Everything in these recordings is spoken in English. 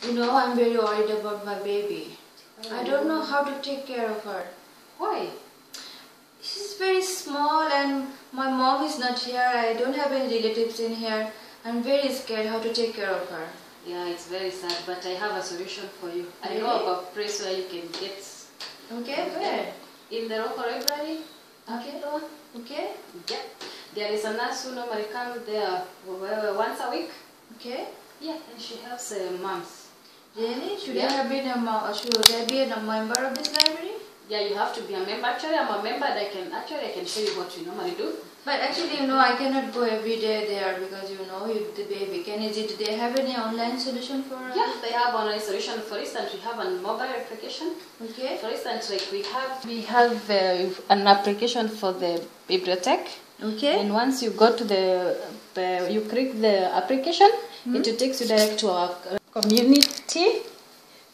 You know, I'm very worried about my baby. I don't know how to take care of her. Why? She's very small and my mom is not here. I don't have any relatives in here. I'm very scared how to take care of her. Yeah, it's very sad, but I have a solution for you. I Really? know of a place where you can get... Okay, where? In the local library. Okay. Okay. Yeah. There is a nurse who normally comes there once a week. Okay. Yeah, and she helps moms. Really? Should Yeah. I have been should I be a member of this library? Yeah, you have to be a member. Actually, I'm a member. I can show you what we normally do. But actually, you know, I cannot go every day there because, you know, the baby. Do they have any online solution for Yeah, they have online solution. For instance, we have a mobile application. Okay. For instance, like we have an application for the bibliothèque. Okay. And once you go to you click the application, it takes you direct to our community.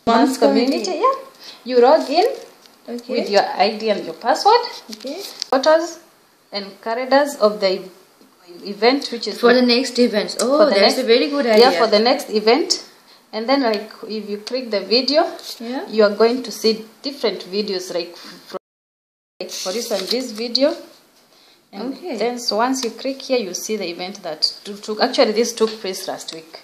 Mom's community. Yeah. You log in with your ID and your password. Okay. Photos and calendars of the event, which is for the next event. Oh, that's a very good idea. Yeah, for the next event. And then, like, if you click the video, yeah, you are going to see different videos, like for instance, this video. And okay. then, so once you click here, you see the event that took. Actually, this took place last week.